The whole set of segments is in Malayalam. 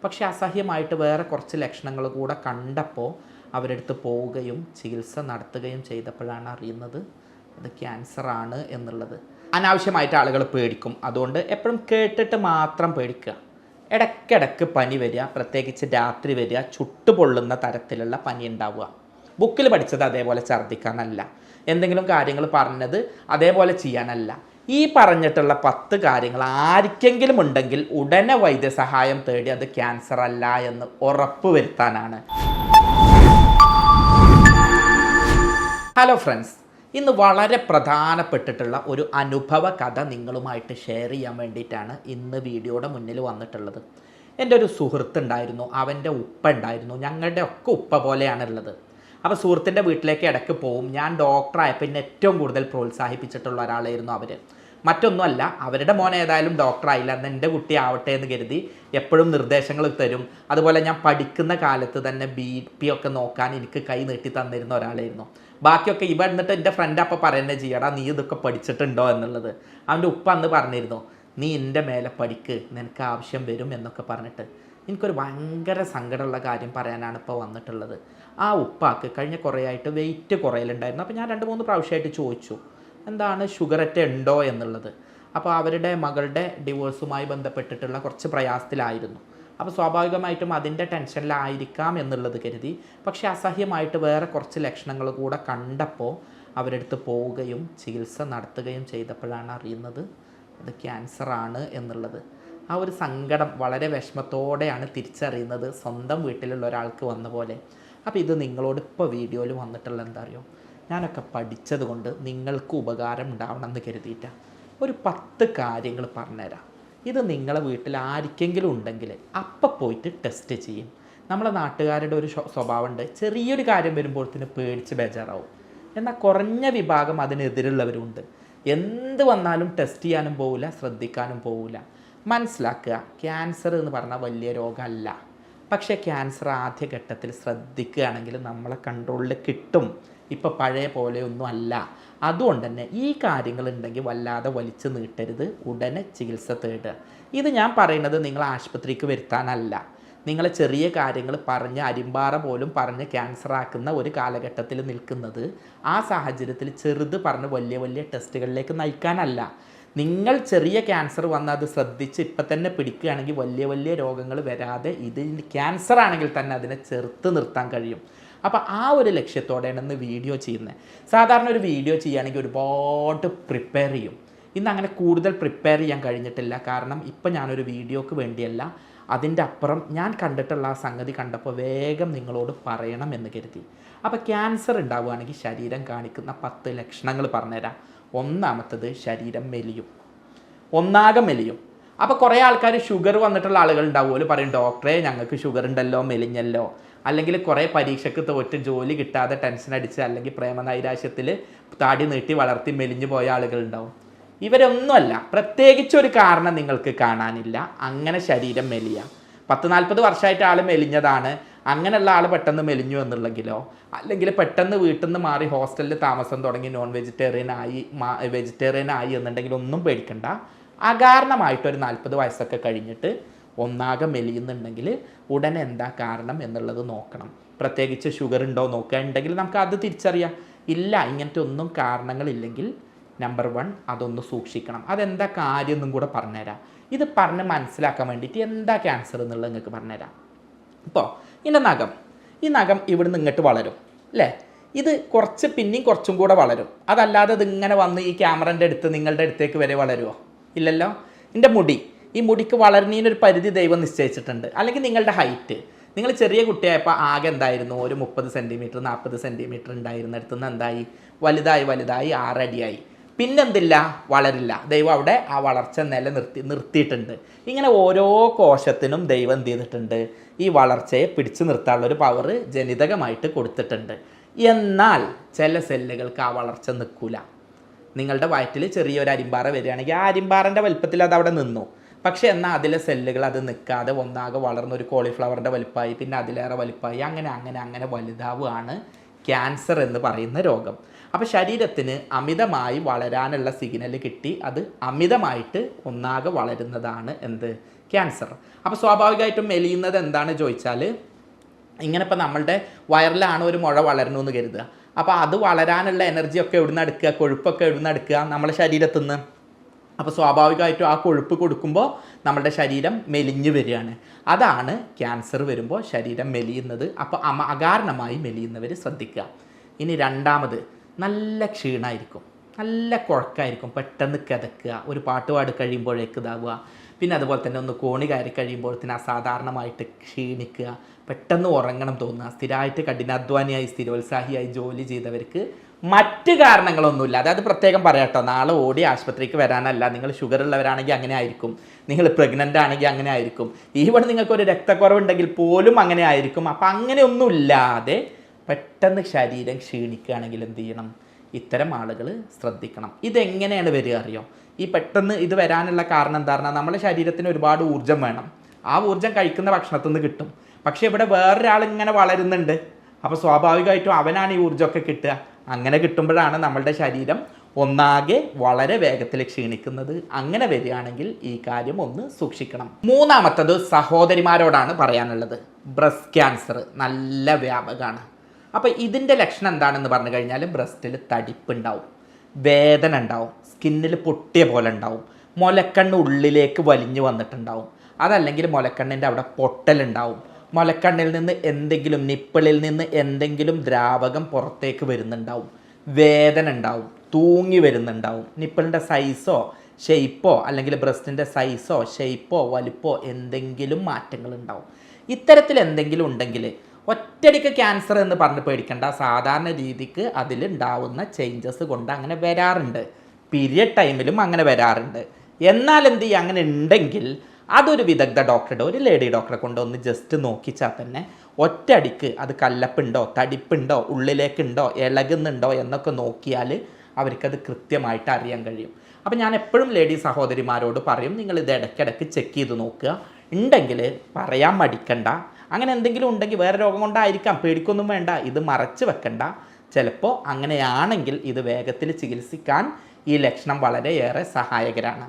പക്ഷേ അസഹ്യമായിട്ട് വേറെ കുറച്ച് ലക്ഷണങ്ങൾ കൂടെ കണ്ടപ്പോൾ അവരെടുത്ത് പോവുകയും ചികിത്സ നടത്തുകയും ചെയ്തപ്പോഴാണ് അറിയുന്നത് അത് ക്യാൻസറാണ് എന്നുള്ളത്. അനാവശ്യമായിട്ട് ആളുകൾ പേടിക്കും. അതുകൊണ്ട് എപ്പോഴും കേട്ടിട്ട് മാത്രം പേടിക്കുക. ഇടയ്ക്കിടയ്ക്ക് പനി വരിക, പ്രത്യേകിച്ച് രാത്രി വരിക, ചുട്ടുപൊള്ളുന്ന തരത്തിലുള്ള പനി ഉണ്ടാവുക. ബുക്കിൽ പഠിച്ചത് അതേപോലെ ഛർദ്ദിക്കാനല്ല, എന്തെങ്കിലും കാര്യങ്ങൾ പറഞ്ഞത് അതേപോലെ ചെയ്യാനല്ല. ഈ പറഞ്ഞിട്ടുള്ള 10 കാര്യങ്ങൾ ആർക്കെങ്കിലും ഉണ്ടെങ്കിൽ ഉടനെ വൈദ്യസഹായം തേടി അത് ക്യാൻസർ അല്ല എന്ന് ഉറപ്പ് വരുത്താനാണ്. ഹലോ ഫ്രണ്ട്സ്, ഇന്ന് വളരെ പ്രധാനപ്പെട്ടിട്ടുള്ള ഒരു അനുഭവ കഥ നിങ്ങളുമായിട്ട് ഷെയർ ചെയ്യാൻ വേണ്ടിയിട്ടാണ് ഇന്ന് വീഡിയോയുടെ മുന്നിൽ വന്നിട്ടുള്ളത്. എൻ്റെ ഒരു സുഹൃത്തുണ്ടായിരുന്നു, അവൻ്റെ ഉപ്പ ഉണ്ടായിരുന്നു. ഞങ്ങളുടെ ഒക്കെ ഉപ്പ പോലെയാണുള്ളത്. അപ്പോൾ സുഹൃത്തിൻ്റെ വീട്ടിലേക്ക് ഇടയ്ക്ക് പോവും. ഞാൻ ഡോക്ടറായപ്പോൾ പിന്നെ ഏറ്റവും കൂടുതൽ പ്രോത്സാഹിപ്പിച്ചിട്ടുള്ള ഒരാളായിരുന്നു അവർ. മറ്റൊന്നുമല്ല, അവരുടെ മോൻ ഏതായാലും ഡോക്ടറായില്ല, അന്ന് എൻ്റെ കുട്ടി ആവട്ടെ എന്ന് കരുതി എപ്പോഴും നിർദ്ദേശങ്ങൾ തരും. അതുപോലെ ഞാൻ പഠിക്കുന്ന കാലത്ത് തന്നെ BP ഒക്കെ നോക്കാൻ എനിക്ക് കൈ നീട്ടി തന്നിരുന്ന ഒരാളായിരുന്നു. ബാക്കിയൊക്കെ ഇവ എന്നിട്ട് എൻ്റെ ഫ്രണ്ട് അപ്പോൾ പറയുന്നത് ചെയ്യടാ, നീ ഇതൊക്കെ പഠിച്ചിട്ടുണ്ടോ എന്നുള്ളത്. അവൻ്റെ ഉപ്പ അന്ന് പറഞ്ഞിരുന്നു, നീ എൻ്റെ മേലെ പഠിക്ക്, നിനക്ക് ആവശ്യം വരും എന്നൊക്കെ പറഞ്ഞിട്ട്. എനിക്കൊരു ഭയങ്കര സങ്കടമുള്ള കാര്യം പറയാനാണ് ഇപ്പോൾ വന്നിട്ടുള്ളത്. ആ ഉപ്പാക്ക് കഴിഞ്ഞ കുറേ ആയിട്ട് വെയിറ്റ് കുറയലുണ്ടായിരുന്നു. അപ്പോൾ ഞാൻ 2-3 പ്രാവശ്യമായിട്ട് ചോദിച്ചു എന്താണ് ഷുഗറൊക്കെ ഉണ്ടോ എന്നുള്ളത്. അപ്പോൾ അവരുടെ മകളുടെ ഡിവോഴ്സുമായി ബന്ധപ്പെട്ടിട്ടുള്ള കുറച്ച് പ്രയാസത്തിലായിരുന്നു. അപ്പോൾ സ്വാഭാവികമായിട്ടും അതിൻ്റെ ടെൻഷനിലായിരിക്കാം എന്നുള്ളത് കരുതി. പക്ഷേ അസഹ്യമായിട്ട് വേറെ കുറച്ച് ലക്ഷണങ്ങൾ കൂടെ കണ്ടപ്പോൾ അവരെടുത്ത് പോവുകയും ചികിത്സ നടത്തുകയും ചെയ്തപ്പോഴാണ് അറിയുന്നത് അത് ക്യാൻസറാണ് എന്നുള്ളത്. ആ ഒരു സങ്കടം വളരെ വിഷമത്തോടെയാണ് തിരിച്ചറിയുന്നത്, സ്വന്തം വീട്ടിലുള്ള ഒരാൾക്ക് വന്ന പോലെ. അപ്പോൾ ഇത് നിങ്ങളോട് ഇപ്പോൾ വീഡിയോയിൽ വന്നിട്ടുള്ള എന്താ അറിയോ, ഞാനൊക്കെ പഠിച്ചത് കൊണ്ട് നിങ്ങൾക്ക് ഉപകാരം ഉണ്ടാവണം എന്ന് കരുതിയിട്ടാണ് ഒരു 10 കാര്യങ്ങൾ പറഞ്ഞുതരാം. ഇത് നിങ്ങളെ വീട്ടിൽ ആർക്കെങ്കിലും ഉണ്ടെങ്കിൽ അപ്പം പോയിട്ട് ടെസ്റ്റ് ചെയ്യും. നമ്മളെ നാട്ടുകാരുടെ ഒരു സ്വഭാവമുണ്ട്, ചെറിയൊരു കാര്യം വരുമ്പോഴത്തേന് പേടിച്ച് ബേജാറാവും. എന്നാൽ കുറഞ്ഞ വിഭാഗം അതിനെതിരുള്ളവരുണ്ട്. എന്ത് വന്നാലും ടെസ്റ്റ് ചെയ്യാനും പോവില്ല, ശ്രദ്ധിക്കാനും പോവില്ല. മനസ്സിലാക്കുക, ക്യാൻസർ എന്ന് പറഞ്ഞാൽ വലിയ രോഗമല്ല. പക്ഷേ ക്യാൻസർ ആദ്യഘട്ടത്തിൽ ശ്രദ്ധിക്കുകയാണെങ്കിൽ നമ്മളെ കൺട്രോളിൽ കിട്ടും. ഇപ്പോൾ പഴയ പോലെയൊന്നും അല്ല. അതുകൊണ്ട് തന്നെ ഈ കാര്യങ്ങളുണ്ടെങ്കിൽ വല്ലാതെ വലിച്ചു നീട്ടരുത്, ഉടനെ ചികിത്സ തേടുക. ഇത് ഞാൻ പറയുന്നത് നിങ്ങൾ ആശുപത്രിക്ക് വരുത്താനല്ല. നിങ്ങൾ ചെറിയ കാര്യങ്ങൾ പറഞ്ഞ് അരിമ്പാറ പോലും പറഞ്ഞ് ക്യാൻസർ ആക്കുന്ന ഒരു കാലഘട്ടത്തിൽ നിൽക്കുന്നത് ആ സാഹചര്യത്തിൽ ചെറുത് പറഞ്ഞ് വലിയ വലിയ ടെസ്റ്റുകളിലേക്ക് നയിക്കാനല്ല. നിങ്ങൾ ചെറിയ ക്യാൻസർ വന്ന് അത് ശ്രദ്ധിച്ച് ഇപ്പം തന്നെ പിടിക്കുകയാണെങ്കിൽ വലിയ വലിയ രോഗങ്ങൾ വരാതെ ഇത് ക്യാൻസർ ആണെങ്കിൽ തന്നെ അതിനെ ചെറുത്ത് നിർത്താൻ കഴിയും. അപ്പോൾ ആ ഒരു ലക്ഷ്യത്തോടെയാണ് ഇന്ന് വീഡിയോ ചെയ്യുന്നത്. സാധാരണ ഒരു വീഡിയോ ചെയ്യുകയാണെങ്കിൽ ഒരുപാട് പ്രിപ്പയർ ചെയ്യും. ഇന്ന് അങ്ങനെ കൂടുതൽ പ്രിപ്പയർ ചെയ്യാൻ കഴിഞ്ഞിട്ടില്ല. കാരണം ഇപ്പം ഞാനൊരു വീഡിയോക്ക് വേണ്ടിയല്ല, അതിൻ്റെ അപ്പുറം ഞാൻ കണ്ടിട്ടുള്ള ആ സംഗതി കണ്ടപ്പോൾ വേഗം നിങ്ങളോട് പറയണം എന്ന് കരുതി. അപ്പോൾ ക്യാൻസർ ഉണ്ടാവുകയാണെങ്കിൽ ശരീരം കാണിക്കുന്ന 10 ലക്ഷണങ്ങൾ പറഞ്ഞുതരാം. ഒന്നാമത്തത്, ശരീരം മെലിയും, ഒന്നാകെ മെലിയും. അപ്പോൾ കുറേ ആൾക്കാർ ഷുഗർ വന്നിട്ടുള്ള ആളുകൾ ഉണ്ടാവുമല്ലോ, പറയും ഡോക്ടറെ ഞങ്ങൾക്ക് ഷുഗർ ഉണ്ടല്ലോ, മെലിഞ്ഞല്ലോ. അല്ലെങ്കിൽ കുറേ പരീക്ഷയ്ക്ക് തോറ്റ് ജോലി കിട്ടാതെ ടെൻഷൻ അടിച്ച് അല്ലെങ്കിൽ പ്രേമനൈരാശ്യത്തിൽ താടി നീട്ടി വളർത്തി മെലിഞ്ഞു പോയ ആളുകളുണ്ടാവും. ഇവരൊന്നുമല്ല, പ്രത്യേകിച്ചൊരു കാരണം നിങ്ങൾക്ക് കാണാനില്ല, അങ്ങനെ ശരീരം മെലിയ. 10-40 വർഷമായിട്ട് ആൾ മെലിഞ്ഞതാണ്, അങ്ങനെയുള്ള ആൾ പെട്ടെന്ന് മെലിഞ്ഞു എന്നുള്ളെങ്കിലോ, അല്ലെങ്കിൽ പെട്ടെന്ന് വീട്ടിൽ നിന്ന് മാറി ഹോസ്റ്റലിൽ താമസം തുടങ്ങി വെജിറ്റേറിയൻ ആയി എന്നുണ്ടെങ്കിൽ ഒന്നും പേടിക്കണ്ട. അകാരണമായിട്ടൊരു 40 വയസ്സൊക്കെ കഴിഞ്ഞിട്ട് ഒന്നാകെ മെലിയുന്നുണ്ടെങ്കിൽ ഉടനെ എന്താ കാരണം എന്നുള്ളത് നോക്കണം. പ്രത്യേകിച്ച് ഷുഗർ ഉണ്ടോ നോക്കുക, ഉണ്ടെങ്കിൽ നമുക്ക് അത് തിരിച്ചറിയാം. ഇല്ല, ഇങ്ങനത്തെ ഒന്നും കാരണങ്ങളില്ലെങ്കിൽ നമ്പർ 1 അതൊന്ന് സൂക്ഷിക്കണം. അതെന്താ കാര്യം എന്നും കൂടെ പറഞ്ഞുതരാം. ഇത് പറഞ്ഞ് മനസ്സിലാക്കാൻ വേണ്ടിയിട്ട് എന്താ ക്യാൻസർ എന്നുള്ളത് നിങ്ങൾക്ക് പറഞ്ഞുതരാം. ഇപ്പോൾ ഈ നഖം ഇവിടുന്ന് ഇങ്ങോട്ട് വളരും അല്ലേ, ഇത് പിന്നെയും കുറച്ചും കൂടെ വളരും. അതല്ലാതെ ഇതിങ്ങനെ വന്ന് ഈ ക്യാമറൻ്റെ അടുത്ത് നിങ്ങളുടെ അടുത്തേക്ക് വരെ വളരുമോ? ഇല്ലല്ലോ. ഈ മുടിക്ക് വളരുന്നതിനൊരു പരിധി ദൈവം നിശ്ചയിച്ചിട്ടുണ്ട്. അല്ലെങ്കിൽ നിങ്ങളുടെ ഹൈറ്റ്, നിങ്ങൾ ചെറിയ കുട്ടിയായപ്പോൾ ആകെ എന്തായിരുന്നു, ഒരു 30 സെൻറ്റിമീറ്റർ 40 സെൻറ്റിമീറ്റർ ഉണ്ടായിരുന്നിടത്തു നിന്ന് എന്തായി, വലുതായി 6 അടിയായി. പിന്നെന്തില്ല, വളരില്ല. ദൈവം അവിടെ ആ വളർച്ച നിർത്തിയിട്ടുണ്ട്. ഇങ്ങനെ ഓരോ കോശത്തിനും ദൈവം എന്ത് ചെയ്തിട്ടുണ്ട്, ഈ വളർച്ചയെ പിടിച്ചു നിർത്താനുള്ളൊരു പവർ ജനിതകമായിട്ട് കൊടുത്തിട്ടുണ്ട്. എന്നാൽ ചില സെല്ലുകൾക്ക് ആ വളർച്ച നിൽക്കില്ല. നിങ്ങളുടെ വയറ്റിൽ ചെറിയൊരു അരിമ്പാറ വരികയാണെങ്കിൽ ആ അരിമ്പാറൻ്റെ വലുപ്പത്തിൽ അത് അവിടെ നിന്നു. പക്ഷേ എന്നാൽ അതിലെ സെല്ലുകൾ അത് നിൽക്കാതെ ഒന്നാകെ വളർന്നൊരു കോളിഫ്ലവറിൻ്റെ വലുപ്പമായി, പിന്നെ അതിലേറെ വലുപ്പമായി, അങ്ങനെ വലുതാവുകയാണ് ക്യാൻസർ എന്ന് പറയുന്ന രോഗം. അപ്പോൾ ശരീരത്തിന് അമിതമായി വളരാനുള്ള സിഗ്നൽ കിട്ടി അത് അമിതമായിട്ട് ഒന്നാകെ വളരുന്നതാണ് എന്ത്, ക്യാൻസർ. അപ്പോൾ സ്വാഭാവികമായിട്ടും മെലിയുന്നത് എന്താണ് ചോദിച്ചാൽ, ഇങ്ങനെ ഇപ്പോൾ നമ്മളുടെ വയറിലാണ് ഒരു മുഴ വളരണമെന്ന് കരുതുക. അപ്പോൾ അത് വളരാനുള്ള എനർജിയൊക്കെ എവിടുന്ന് എടുക്കുക, കൊഴുപ്പൊക്കെ എവിടുന്ന് എടുക്കുക, നമ്മുടെ ശരീരത്തിൽ നിന്ന്. അപ്പോൾ സ്വാഭാവികമായിട്ടും ആ കൊഴുപ്പ് കൊടുക്കുമ്പോൾ നമ്മുടെ ശരീരം മെലിഞ്ഞു വരികയാണ്. അതാണ് ക്യാൻസർ വരുമ്പോൾ ശരീരം മെലിയുന്നത്. അപ്പോൾ അകാരണമായി മെലിയുന്നവർ ശ്രദ്ധിക്കുക. ഇനി രണ്ടാമത്, നല്ല ക്ഷീണമായിരിക്കും, നല്ല കുഴക്കമായിരിക്കും, പെട്ടെന്ന് കിതക്കുക, ഒരു പാട്ട് പാടി കഴിയുമ്പോഴേക്ക് ഇതാവുക. പിന്നെ അതുപോലെ തന്നെ ഒന്ന് കോണി കയറി കഴിയുമ്പോഴത്തേന് അസാധാരണമായിട്ട് ക്ഷീണിക്കുക, പെട്ടെന്ന് ഉറങ്ങണം തോന്നുക. സ്ഥിരമായിട്ട് കഠിനാധ്വാനിയായി സ്ഥിരോത്സാഹിയായി ജോലി ചെയ്തവർക്ക് മറ്റ് കാരണങ്ങളൊന്നുമില്ല. അതായത് പ്രത്യേകം പറയാട്ടോ, നാളെ ഓടി ആശുപത്രിക്ക് വരാനല്ല. നിങ്ങൾ ഷുഗർ ഉള്ളവരാണെങ്കിൽ അങ്ങനെ ആയിരിക്കും, നിങ്ങൾ പ്രഗ്നൻ്റ് ആണെങ്കിൽ അങ്ങനെ ആയിരിക്കും, ഈവൺ നിങ്ങൾക്കൊരു രക്തക്കുറവുണ്ടെങ്കിൽ പോലും അങ്ങനെ ആയിരിക്കും. അപ്പം അങ്ങനെയൊന്നുമില്ലാതെ പെട്ടെന്ന് ശരീരം ക്ഷീണിക്കുകയാണെങ്കിൽ എന്ത് ചെയ്യണം? ഇത്തരം ആളുകൾ ശ്രദ്ധിക്കണം. ഇതെങ്ങനെയാണ് വരിക അറിയോ? ഈ പെട്ടെന്ന് ഇത് വരാനുള്ള കാരണം എന്താ പറഞ്ഞാൽ, നമ്മുടെ ശരീരത്തിന് ഒരുപാട് ഊർജ്ജം വേണം. ആ ഊർജ്ജം കഴിക്കുന്ന ഭക്ഷണത്തിൽ നിന്ന് കിട്ടും. പക്ഷേ ഇവിടെ വേറൊരാൾ ഇങ്ങനെ വളരുന്നുണ്ട്, അപ്പോൾ സ്വാഭാവികമായിട്ടും അവനാണ് ഈ ഊർജ്ജമൊക്കെ കിട്ടുക. അങ്ങനെ കിട്ടുമ്പോഴാണ് നമ്മളുടെ ശരീരം ഒന്നാകെ വളരെ വേഗത്തിൽ ക്ഷീണിക്കുന്നത്. അങ്ങനെ വരികയാണെങ്കിൽ ഈ കാര്യം ഒന്ന് സൂക്ഷിക്കണം. മൂന്നാമത്തത് സഹോദരിമാരോടാണ് പറയാനുള്ളത്. ബ്രസ്റ്റ് ക്യാൻസർ നല്ല വ്യാപകമാണ്. അപ്പോൾ ഇതിൻ്റെ ലക്ഷണം എന്താണെന്ന് പറഞ്ഞു കഴിഞ്ഞാൽ, ബ്രസ്റ്റിൽ തടിപ്പുണ്ടാവും, വേദന ഉണ്ടാവും, സ്കിന്നിൽ പൊട്ടിയ പോലെ ഉണ്ടാവും, മുലക്കണ്ണ് ഉള്ളിലേക്ക് വലിഞ്ഞു വന്നിട്ടുണ്ടാവും, അതല്ലെങ്കിൽ മുലക്കണ്ണിൻ്റെ അവിടെ പൊട്ടലുണ്ടാവും, മുലക്കണ്ണിൽ നിന്ന് എന്തെങ്കിലും, നിപ്പിളിൽ നിന്ന് എന്തെങ്കിലും ദ്രാവകം പുറത്തേക്ക് വരുന്നുണ്ടാവും, വേദന ഉണ്ടാവും, തൂങ്ങി വരുന്നുണ്ടാവും, നിപ്പിളിൻ്റെ സൈസോ ഷെയ്പ്പോ അല്ലെങ്കിൽ ബ്രസ്റ്റിൻ്റെ സൈസോ ഷെയ്പ്പോ വലിപ്പോ എന്തെങ്കിലും മാറ്റങ്ങളുണ്ടാവും. ഇത്തരത്തിൽ എന്തെങ്കിലും ഉണ്ടെങ്കിൽ ഒറ്റയടിക്ക് ക്യാൻസർ എന്ന് പറഞ്ഞ് പേടിക്കേണ്ട. സാധാരണ രീതിക്ക് അതിലുണ്ടാവുന്ന ചേഞ്ചസ് കൊണ്ട് അങ്ങനെ വരാറുണ്ട്. പീരിയഡ് ടൈമിലും അങ്ങനെ വരാറുണ്ട്. എന്നാൽ എന്ത് ചെയ്യുക, അങ്ങനെ ഉണ്ടെങ്കിൽ അതൊരു വിദഗ്ധ ഡോക്ടറുടെ, ഒരു ലേഡി ഡോക്ടറെ കൊണ്ടൊന്ന് ജസ്റ്റ് നോക്കിച്ചാൽ തന്നെ ഒറ്റയടിക്ക് അത് കല്ലപ്പുണ്ടോ, തടിപ്പുണ്ടോ, ഉള്ളിലേക്കുണ്ടോ, ഇളകുന്നുണ്ടോ എന്നൊക്കെ നോക്കിയാൽ അവർക്കത് കൃത്യമായിട്ട് അറിയാൻ കഴിയും. അപ്പോൾ ഞാൻ എപ്പോഴും ലേഡി സഹോദരിമാരോട് പറയും, നിങ്ങൾ ഇത് ഇടയ്ക്കിടയ്ക്ക് ചെക്ക് ചെയ്ത് നോക്കുക. ഉണ്ടെങ്കിൽ പറയാൻ മടിക്കണ്ട. അങ്ങനെ എന്തെങ്കിലും ഉണ്ടെങ്കിൽ വേറെ രോഗം കൊണ്ടായിരിക്കാം, പേടിക്കൊന്നും വേണ്ട, ഇത് മറച്ച് വെക്കണ്ട. ചിലപ്പോൾ അങ്ങനെയാണെങ്കിൽ ഇത് വേഗത്തിൽ ചികിത്സിക്കാൻ ഈ ലക്ഷണം വളരെയേറെ സഹായകരമാണ്.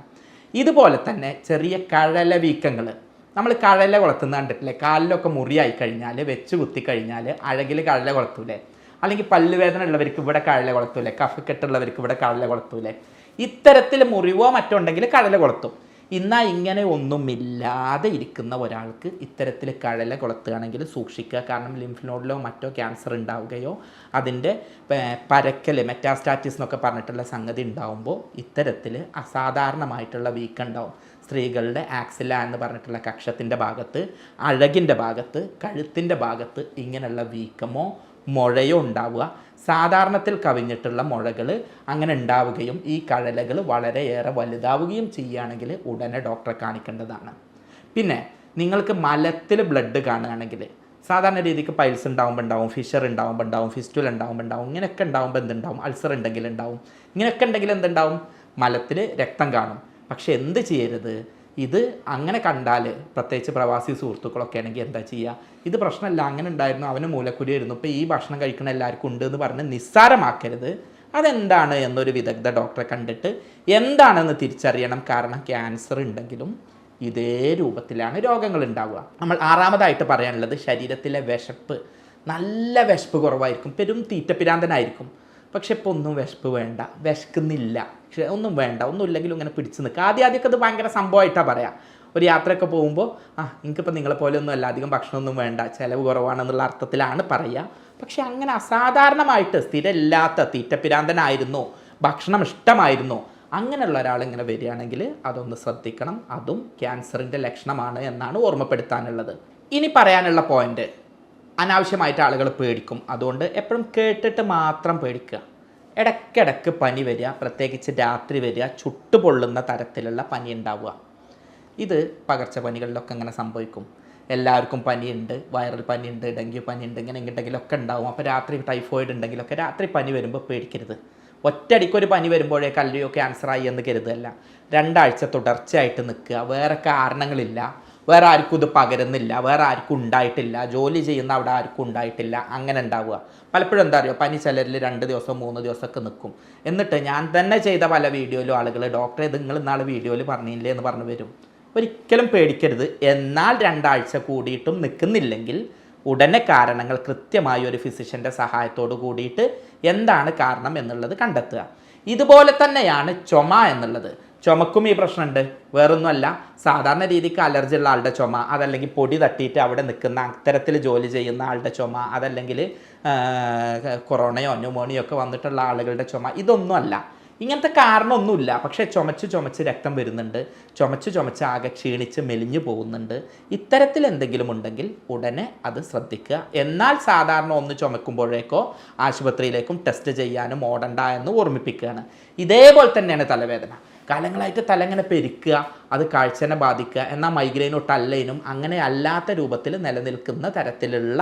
ഇതുപോലെ തന്നെ ചെറിയ കഴല വീക്കങ്ങൾ, നമ്മൾ കഴല കൊളത്തുന്ന കണ്ടിട്ടില്ലേ? കാലിലൊക്കെ മുറിയായി കഴിഞ്ഞാൽ, വെച്ച് കുത്തി കഴിഞ്ഞാൽ അഴകിൽ കഴല കൊളത്തൂലേ? അല്ലെങ്കിൽ പല്ലുവേദന ഉള്ളവർക്ക് ഇവിടെ കഴല കൊളത്തൂലേ? കഫക്കെട്ടുള്ളവർക്ക് ഇവിടെ കഴല കൊളത്തൂലേ? ഇത്തരത്തിൽ മുറിവോ മറ്റോ ഉണ്ടെങ്കിൽ കഴല കൊളത്തും. എന്നാൽ ഇങ്ങനെ ഒന്നുമില്ലാതെ ഇരിക്കുന്ന ഒരാൾക്ക് ഇത്തരത്തിൽ കഴല കൊളത്തുകയാണെങ്കിൽ സൂക്ഷിക്കുക. കാരണം ലിംഫ് നോഡിലോ മറ്റോ ക്യാൻസർ ഉണ്ടാവുകയോ അതിൻ്റെ പരക്കൽ, മെറ്റാസ്റ്റാറ്റിസ് എന്നൊക്കെ പറഞ്ഞിട്ടുള്ള സംഗതി ഉണ്ടാവുമ്പോൾ ഇത്തരത്തിൽ അസാധാരണമായിട്ടുള്ള വീക്കം ഉണ്ടാവും. സ്ത്രീകളുടെ ആക്സില എന്ന് പറഞ്ഞിട്ടുള്ള കക്ഷത്തിൻ്റെ ഭാഗത്ത്, അഴകിൻ്റെ ഭാഗത്ത്, കഴുത്തിൻ്റെ ഭാഗത്ത് ഇങ്ങനെയുള്ള വീക്കമോ മുഴയോ ഉണ്ടാവുക. സാധാരണത്തിൽ കവിഞ്ഞിട്ടുള്ള മുഴകൾ അങ്ങനെ ഉണ്ടാവുകയും ഈ കഴലകൾ വളരെയേറെ വലുതാവുകയും ചെയ്യുകയാണെങ്കിൽ ഉടനെ ഡോക്ടറെ കാണിക്കേണ്ടതാണ്. പിന്നെ നിങ്ങൾക്ക് മലത്തിൽ ബ്ലഡ് കാണുകയാണെങ്കിൽ, സാധാരണ രീതിക്ക് പൈൽസ് ഉണ്ടാവുമ്പോൾ ഉണ്ടാവും, ഫിഷർ ഉണ്ടാവുമ്പോൾ ഉണ്ടാവും, ഫിസ്റ്റുൽ ഉണ്ടാവുമ്പോൾ ഉണ്ടാവും, ഇങ്ങനെയൊക്കെ ഉണ്ടാവുമ്പോൾ എന്തുണ്ടാവും? അൾസർ ഉണ്ടെങ്കിൽ ഉണ്ടാവും. ഇങ്ങനെയൊക്കെ ഉണ്ടെങ്കിൽ എന്തുണ്ടാവും? മലത്തിൽ രക്തം കാണും. പക്ഷെ എന്ത് ചെയ്യരുത്, ഇത് അങ്ങനെ കണ്ടാൽ, പ്രത്യേകിച്ച് പ്രവാസി സുഹൃത്തുക്കളൊക്കെ ആണെങ്കിൽ എന്താ ചെയ്യുക? ഇത് പ്രശ്നമല്ല, അങ്ങനെ ഉണ്ടായിരുന്നു, അവന് മൂലക്കുരിയായിരുന്നു, ഇപ്പോൾ ഈ ഭക്ഷണം കഴിക്കുന്ന എല്ലാവർക്കും ഉണ്ട് എന്ന് പറഞ്ഞ് നിസ്സാരമാക്കരുത്. അതെന്താണ് എന്നൊരു വിദഗ്ധ ഡോക്ടറെ കണ്ടിട്ട് എന്താണെന്ന് തിരിച്ചറിയണം. കാരണം ക്യാൻസർ ഉണ്ടെങ്കിലും ഇതേ രൂപത്തിലാണ് രോഗങ്ങൾ ഉണ്ടാവുക. നമ്മൾ ആറാമതായിട്ട് പറയാനുള്ളത് ശരീരത്തിലെ വിശപ്പ്. നല്ല വിശപ്പ് കുറവായിരിക്കും, പെരും തീറ്റപ്പിരാന്തനായിരിക്കും. പക്ഷെ ഇപ്പോൾ ഒന്നും വിശപ്പ് വേണ്ട, വിശക്കുന്നില്ല, പക്ഷേ ഒന്നും വേണ്ട, ഒന്നും ഇല്ലെങ്കിലും ഇങ്ങനെ പിടിച്ച് നിൽക്കുക. ആദ്യമൊക്കെ അത് ഭയങ്കര സംഭവമായിട്ടാണ് പറയാം. ഒരു യാത്രയൊക്കെ പോകുമ്പോൾ എനിക്കിപ്പോൾ നിങ്ങളെ പോലെ ഒന്നും അല്ല, അധികം ഭക്ഷണമൊന്നും വേണ്ട, ചിലവ് കുറവാണെന്നുള്ള അർത്ഥത്തിലാണ് പറയുക. പക്ഷെ അങ്ങനെ അസാധാരണമായിട്ട് സ്ഥിരമില്ലാത്ത തീറ്റപ്പിരാന്തനായിരുന്നു, ഭക്ഷണം ഇഷ്ടമായിരുന്നു, അങ്ങനെയുള്ള ഒരാളിങ്ങനെ വരികയാണെങ്കിൽ അതൊന്ന് ശ്രദ്ധിക്കണം. അതും ക്യാൻസറിൻ്റെ ലക്ഷണമാണ് എന്നാണ് ഓർമ്മപ്പെടുത്താനുള്ളത്. ഇനി പറയാനുള്ള പോയിൻ്റ്, അനാവശ്യമായിട്ട് ആളുകൾ പേടിക്കും. അതുകൊണ്ട് എപ്പോഴും കേട്ടിട്ട് മാത്രം പേടിക്കുക. ഇടയ്ക്കിടയ്ക്ക് പനി വരിക, പ്രത്യേകിച്ച് രാത്രി വരിക, ചുട്ടുപൊള്ളുന്ന തരത്തിലുള്ള പനി ഉണ്ടാവുക. ഇത് പകർച്ചപ്പനികളിലൊക്കെ ഇങ്ങനെ സംഭവിക്കും. എല്ലാവർക്കും പനിയുണ്ട്, വൈറൽ പനിയുണ്ട്, ഡെങ്കി പനിയുണ്ട്, ഇങ്ങനെ എങ്ങോട്ടെങ്കിലൊക്കെ ഉണ്ടാവും. അപ്പോൾ രാത്രി ടൈഫോയിഡ് ഉണ്ടെങ്കിലൊക്കെ രാത്രി പനി വരുമ്പോൾ പേടിക്കരുത്. ഒറ്റയടിക്കൊരു പനി വരുമ്പോഴേ കല്ലിയോ ക്യാൻസറായി എന്ന് കരുതല്ല. 2 ആഴ്ച തുടർച്ചയായിട്ട് നിൽക്കുക, വേറെ കാരണങ്ങളില്ല, വേറെ ആർക്കും ഇത് പകരുന്നില്ല, വേറെ ആർക്കും ഉണ്ടായിട്ടില്ല, ജോലി ചെയ്യുന്ന അവിടെ ആർക്കും ഉണ്ടായിട്ടില്ല, അങ്ങനെ ഉണ്ടാവുക. പലപ്പോഴും എന്താ അറിയോ, പനി ചിലരിൽ 2 ദിവസം 3 ദിവസമൊക്കെ നിൽക്കും. എന്നിട്ട് ഞാൻ തന്നെ ചെയ്ത പല വീഡിയോയിലും ആളുകൾ, ഡോക്ടറെ ഇത് നിങ്ങൾ ഇന്നാൾ വീഡിയോയിൽ പറഞ്ഞില്ലേ എന്ന് പറഞ്ഞു വരും. ഒരിക്കലും പേടിക്കരുത്. എന്നാൽ 2 ആഴ്ച കൂടിയിട്ടും നിൽക്കുന്നില്ലെങ്കിൽ ഉടനെ കാരണങ്ങൾ കൃത്യമായി ഒരു ഫിസിഷ്യൻ്റെ സഹായത്തോട് കൂടിയിട്ട് എന്താണ് കാരണം എന്നുള്ളത് കണ്ടെത്തുക. ഇതുപോലെ തന്നെയാണ് ചുമ എന്നുള്ളത്. ചുമക്കും ഈ പ്രശ്നമുണ്ട്. വേറൊന്നുമല്ല, സാധാരണ രീതിക്ക് അലർജി ഉള്ള ആളുടെ ചുമ, അതല്ലെങ്കിൽ പൊടി തട്ടിയിട്ട് അവിടെ നിൽക്കുന്ന അത്തരത്തിൽ ജോലി ചെയ്യുന്ന ആളുടെ ചുമ, അതല്ലെങ്കിൽ കൊറോണയോ ന്യൂമോണിയോ ഒക്കെ വന്നിട്ടുള്ള ആളുകളുടെ ചുമ, ഇതൊന്നുമല്ല. ഇങ്ങനത്തെ കാരണമൊന്നുമില്ല. പക്ഷേ ചുമച്ച് രക്തം വരുന്നുണ്ട്, ചുമച്ച് ആകെ ക്ഷീണിച്ച് മെലിഞ്ഞു പോകുന്നുണ്ട്. ഇത്തരത്തിൽ എന്തെങ്കിലും ഉണ്ടെങ്കിൽ ഉടനെ അത് ശ്രദ്ധിക്കുക. എന്നാൽ സാധാരണ ഒന്ന് ചുമക്കുമ്പോഴേക്കോ ആശുപത്രിയിലേക്കും ടെസ്റ്റ് ചെയ്യാനും ഓടണ്ട എന്ന് ഓർമ്മിപ്പിക്കുകയാണ്. ഇതേപോലെ തന്നെയാണ് തലവേദന. കാലങ്ങളായിട്ട് തലങ്ങനെ പെരുക്കുക, അത് കാഴ്ചനെ ബാധിക്കുക. എന്നാൽ മൈഗ്രെയിനും ടല്ലൈനും അങ്ങനെ അല്ലാത്ത രൂപത്തിൽ നിലനിൽക്കുന്ന തരത്തിലുള്ള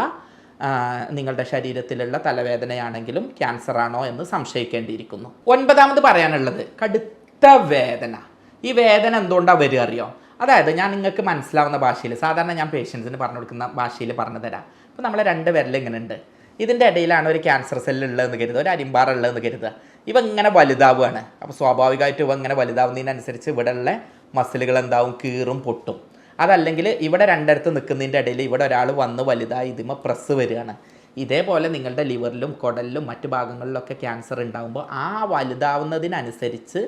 നിങ്ങളുടെ ശരീരത്തിലുള്ള തലവേദനയാണെങ്കിലും ക്യാൻസറാണോ എന്ന് സംശയിക്കേണ്ടിയിരിക്കുന്നു. 9ാമത് പറയാനുള്ളത് കടുത്ത വേദന. ഈ വേദന എന്തുകൊണ്ടാണ് വരിക അറിയോ? അതായത് ഞാൻ നിങ്ങൾക്ക് മനസ്സിലാവുന്ന ഭാഷയിൽ, സാധാരണ ഞാൻ പേഷ്യൻസിന് പറഞ്ഞു കൊടുക്കുന്ന ഭാഷയിൽ പറഞ്ഞു തരാം. അപ്പോൾ നമ്മളെ 2 വിരൽ ഇങ്ങനെ ഉണ്ട്. ഇതിൻ്റെ ഇടയിലാണ് ഒരു ക്യാൻസർ സെല്ല് ഉള്ളതെന്ന് കരുതുക, ഒരു അരിമ്പാറ ഉള്ളതെന്ന് കരുതുക. ഇവ ഇങ്ങനെ വലുതാവുകയാണ്. അപ്പോൾ സ്വാഭാവികമായിട്ട് ഇവ ഇങ്ങനെ വലുതാവുന്നതിനനുസരിച്ച് ഇവിടെയുള്ള മസിലുകൾ എന്താവും, കീറും, പൊട്ടും. അതല്ലെങ്കിൽ ഇവിടെ 2 നിൽക്കുന്നതിൻ്റെ ഇടയിൽ ഇവിടെ ഒരാൾ വന്ന് വലുതായി ഇതിമ പ്രസ് വരികയാണ്. ഇതേപോലെ നിങ്ങളുടെ ലിവറിലും കുടലിലും മറ്റു ഭാഗങ്ങളിലൊക്കെ ക്യാൻസർ ഉണ്ടാകുമ്പോൾ ആ വലുതാവുന്നതിനനുസരിച്ച്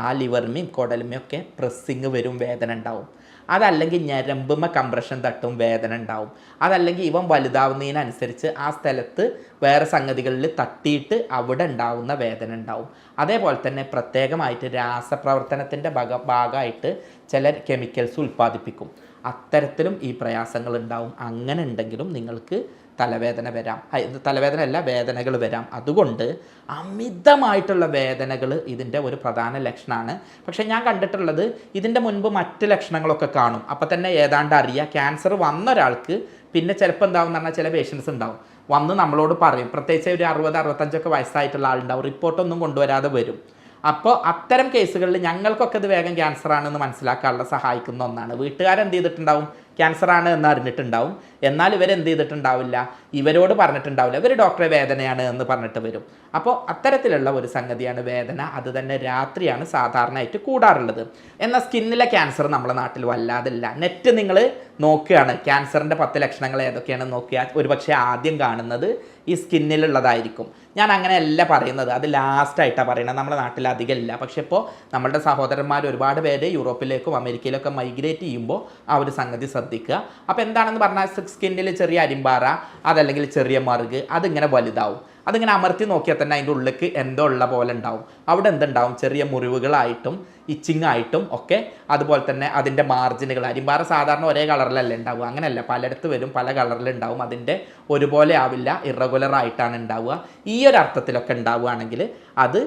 ആ ലിവറിനെയും കുടലുമൊക്കെ പ്രസ്സിങ് വരും, വേദന ഉണ്ടാവും. അതല്ലെങ്കിൽ ഞരമ്പുമ കംപ്രഷൻ തട്ടും, വേദന ഉണ്ടാവും. അതല്ലെങ്കിൽ ഇവൻ വലുതാവുന്നതിനനുസരിച്ച് ആ സ്ഥലത്ത് വേറെ സംഗതികളിൽ തട്ടിയിട്ട് അവിടെ ഉണ്ടാവുന്ന വേദന ഉണ്ടാവും. അതേപോലെ തന്നെ പ്രത്യേകമായിട്ട് രാസപ്രവർത്തനത്തിൻ്റെ ഭാഗമായിട്ട് ചില കെമിക്കൽസ് ഉൽപ്പാദിപ്പിക്കും. അത്തരത്തിലും ഈ പ്രയാസങ്ങൾ ഉണ്ടാവും. അങ്ങനെ ഉണ്ടെങ്കിലും നിങ്ങൾക്ക് തലവേദന വരാം. തലവേദനയല്ല, വേദനകൾ വരാം. അതുകൊണ്ട് അമിതമായിട്ടുള്ള വേദനകൾ ഇതിൻ്റെ ഒരു പ്രധാന ലക്ഷണമാണ്. പക്ഷേ ഞാൻ കണ്ടിട്ടുള്ളത് ഇതിൻ്റെ മുൻപ് മറ്റ് ലക്ഷണങ്ങളൊക്കെ കാണും. അപ്പം തന്നെ ഏതാണ്ട് അറിയാം. ക്യാൻസർ വന്ന ഒരാൾക്ക് പിന്നെ ചിലപ്പോൾ എന്താവും എന്ന് പറഞ്ഞാൽ ചില പേഷ്യൻസ് ഉണ്ടാവും, വന്ന് നമ്മളോട് പറയും, പ്രത്യേകിച്ച് ഒരു 60-65 വയസ്സായിട്ടുള്ള ആളുണ്ടാവും, റിപ്പോർട്ടൊന്നും കൊണ്ടുവരാതെ വരും. അപ്പോൾ അത്തരം കേസുകളിൽ ഞങ്ങൾക്കൊക്കെ ഇത് വേഗം ക്യാൻസറാണെന്ന് മനസ്സിലാക്കാനുള്ള സഹായിക്കുന്ന ഒന്നാണ്. വീട്ടുകാരെന്ത് ചെയ്തിട്ടുണ്ടാവും, ക്യാൻസറാണ് എന്ന് അറിഞ്ഞിട്ടുണ്ടാവും. എന്നാൽ ഇവരെന്ത് ചെയ്തിട്ടുണ്ടാവില്ല, ഇവരോട് പറഞ്ഞിട്ടുണ്ടാവില്ല, ഇവർ ഡോക്ടറെ വേദനയാണ് എന്ന് പറഞ്ഞിട്ട് വരും. അപ്പോൾ അത്തരത്തിലുള്ള ഒരു സംഗതിയാണ് വേദന. അത് തന്നെ രാത്രിയാണ് സാധാരണയായിട്ട് കൂടാറുള്ളത്. എന്നാൽ സ്കിന്നിലെ ക്യാൻസർ നമ്മുടെ നാട്ടിൽ വല്ലാതില്ല. നെറ്റ് നിങ്ങൾ നോക്കുകയാണ് ക്യാൻസറിൻ്റെ 10 ലക്ഷണങ്ങൾ ഏതൊക്കെയാണെന്ന് നോക്കിയാൽ ഒരുപക്ഷെ ആദ്യം കാണുന്നത് ഈ സ്കിന്നിലുള്ളതായിരിക്കും. ഞാൻ അങ്ങനെയല്ല പറയുന്നത്, അത് ലാസ്റ്റായിട്ടാണ് പറയുന്നത്. നമ്മുടെ നാട്ടിൽ അധികം ഇല്ല. പക്ഷെ ഇപ്പോൾ നമ്മളുടെ സഹോദരന്മാർ ഒരുപാട് പേര് യൂറോപ്പിലേക്കും അമേരിക്കയിലൊക്കെ മൈഗ്രേറ്റ് ചെയ്യുമ്പോൾ ആ ഒരു സംഗതി ശ്രദ്ധിക്കുക. അപ്പോൾ എന്താണെന്ന് പറഞ്ഞാൽ സ്കിന്നിൽ ചെറിയ അരിമ്പാറ, അതല്ലെങ്കിൽ ചെറിയ മറുക്, അതിങ്ങനെ വലുതാവും. അതിങ്ങനെ അമർത്തി നോക്കിയാൽ തന്നെ അതിൻ്റെ ഉള്ളിലേക്ക് എന്തോ ഉള്ള പോലെ ഉണ്ടാവും. അവിടെ എന്തുണ്ടാവും, ചെറിയ മുറിവുകളായിട്ടും ഇച്ചിങ് ആയിട്ടും ഒക്കെ. അതുപോലെ തന്നെ അതിൻ്റെ മാർജിനുകൾ, അരിമ്പാറ സാധാരണ ഒരേ കളറിലല്ല ഉണ്ടാവുക, അങ്ങനെയല്ല, പലയിടത്ത് വരും, പല കളറിലുണ്ടാവും. അതിൻ്റെ ഒരുപോലെ ആവില്ല, ഇറഗുലർ ആയിട്ടാണ് ഉണ്ടാവുക. ഈ ഒരു അർത്ഥത്തിലൊക്കെ ഉണ്ടാവുകയാണെങ്കിൽ അത്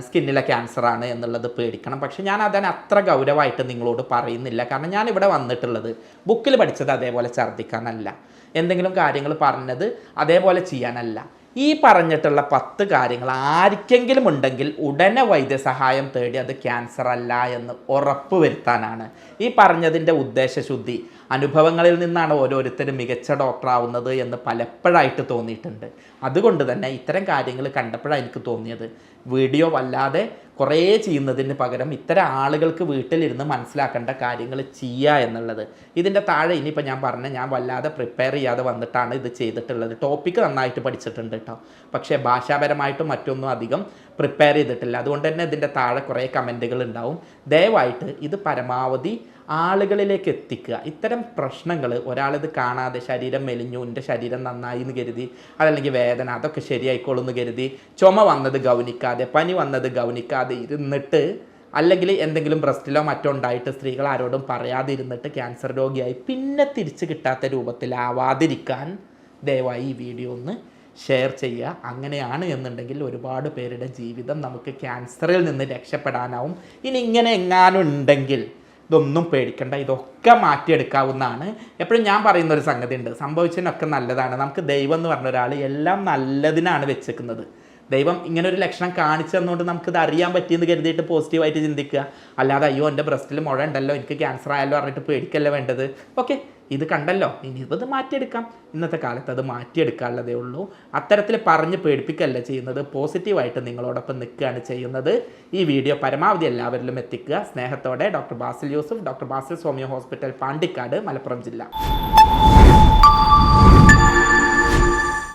സ്കിന്നിലെ ക്യാൻസറാണ് എന്നുള്ളത് പേടിക്കണം. പക്ഷെ ഞാൻ അതിനെ അത്ര ഗൗരവമായിട്ട് നിങ്ങളോട് പറയുന്നില്ല. കാരണം ഞാനിവിടെ വന്നിട്ടുള്ളത് ബുക്കിൽ പഠിച്ചത് അതേപോലെ ഛർദ്ദിക്കാനല്ല, എന്തെങ്കിലും കാര്യങ്ങൾ പറഞ്ഞത് അതേപോലെ ചെയ്യാനല്ല. ഈ പറഞ്ഞിട്ടുള്ള 10 കാര്യങ്ങൾ ആർക്കെങ്കിലും ഉണ്ടെങ്കിൽ ഉടനെ വൈദ്യസഹായം തേടി അത് ക്യാൻസർ അല്ല എന്ന് ഉറപ്പ് വരുത്താനാണ്. ഈ പറഞ്ഞതിൻ്റെ ഉദ്ദേശശുദ്ധി അനുഭവങ്ങളിൽ നിന്നാണ് ഓരോരുത്തരും മികച്ച ഡോക്ടറാവുന്നത് എന്ന് പലപ്പോഴായിട്ട് തോന്നിയിട്ടുണ്ട്. അതുകൊണ്ട് തന്നെ ഇത്തരം കാര്യങ്ങൾ കണ്ടപ്പോഴാണ് എനിക്ക് തോന്നിയത് വീഡിയോ വല്ലാതെ കുറേ ചെയ്യുന്നതിന് പകരം ഇത്തരം ആളുകൾക്ക് വീട്ടിലിരുന്ന് മനസ്സിലാക്കേണ്ട കാര്യങ്ങൾ ചെയ്യുക എന്നുള്ളത്. ഇതിൻ്റെ താഴെ ഇനിയിപ്പോൾ ഞാൻ വല്ലാതെ പ്രിപ്പയർ ചെയ്യാതെ വന്നിട്ടാണ് ഇത് ചെയ്തിട്ടുള്ളത്. ടോപ്പിക്ക് നന്നായിട്ട് പഠിച്ചിട്ടുണ്ട് കേട്ടോ, പക്ഷേ ഭാഷാപരമായിട്ടും മറ്റൊന്നും അധികം പ്രിപ്പയർ ചെയ്തിട്ടില്ല. അതുകൊണ്ട് തന്നെ ഇതിൻ്റെ താഴെ കുറേ കമൻറ്റുകൾ ഉണ്ടാവും. ദയവായിട്ട് ഇത് പരമാവധി ആളുകളിലേക്ക് എത്തിക്കുക. ഇത്തരം പ്രശ്നങ്ങൾ ഒരാളിത് കാണാതെ ശരീരം മെലിഞ്ഞു, എൻ്റെ ശരീരം നന്നായി എന്ന് കരുതി, അതല്ലെങ്കിൽ വേദന അതൊക്കെ ശരിയായിക്കോളും എന്ന് കരുതി, ചുമ വന്നത് ഗൗനിക്കാതെ, പനി വന്നത് ഗൗനിക്കാതെ ഇരുന്നിട്ട്, അല്ലെങ്കിൽ എന്തെങ്കിലും ബ്രസ്റ്റിലോ മറ്റോ ഉണ്ടായിട്ട് സ്ത്രീകൾ ആരോടും പറയാതെ ഇരുന്നിട്ട് ക്യാൻസർ രോഗിയായി പിന്നെ തിരിച്ചു കിട്ടാത്ത രൂപത്തിലാവാതിരിക്കാൻ ദയവായി ഈ വീഡിയോ ഒന്ന് ഷെയർ ചെയ്യുക. അങ്ങനെയാണ് എന്നുണ്ടെങ്കിൽ ഒരുപാട് പേരുടെ ജീവിതം നമുക്ക് ക്യാൻസറിൽ നിന്ന് രക്ഷപ്പെടാനാവും. ഇനി ഇങ്ങനെ എങ്ങാനും ഉണ്ടെങ്കിൽ ഇതൊന്നും പേടിക്കണ്ട, ഇതൊക്കെ മാറ്റിയെടുക്കാവുന്നതാണ്. എപ്പോഴും ഞാൻ പറയുന്നൊരു സംഗതി ഉണ്ട്, സംഭവിച്ചതിനൊക്കെ നല്ലതാണ്. നമുക്ക് ദൈവം എന്ന് പറഞ്ഞ ഒരാൾ എല്ലാം നല്ലതിനാണ് വെച്ചേക്കുന്നത്. ദൈവം ഇങ്ങനെ ഒരു ലക്ഷണം കാണിച്ചു തന്നുകൊണ്ട് നമുക്കിത് അറിയാൻ പറ്റിയെന്ന് കരുതിയിട്ട് പോസിറ്റീവായിട്ട് ചിന്തിക്കുക. അല്ലാതെ അയ്യോ എൻ്റെ ബ്രസ്റ്റിൽ മുഴ ഉണ്ടല്ലോ, എനിക്ക് ക്യാൻസർ ആയല്ലോ പറഞ്ഞിട്ട് പേടിക്കല്ല വേണ്ടത്. ഓക്കെ, ഇത് കണ്ടല്ലോ, ഇനി ഇത് മാറ്റിയെടുക്കാം. ഇന്നത്തെ കാലത്ത് അത് മാറ്റിയെടുക്കാനുള്ളതേ ഉള്ളൂ. അത്തരത്തിൽ പറഞ്ഞ് പേടിപ്പിക്കുകയല്ല ചെയ്യുന്നത്, പോസിറ്റീവായിട്ട് നിങ്ങളോടൊപ്പം നിൽക്കുകയാണ് ചെയ്യുന്നത്. ഈ വീഡിയോ പരമാവധി എല്ലാവരിലും എത്തിക്കുക. സ്നേഹത്തോടെ doctor Basil Yusuf, doctor Basil സോമിയോ ഹോസ്പിറ്റൽ, പാണ്ടിക്കാട്, മലപ്പുറം ജില്ല.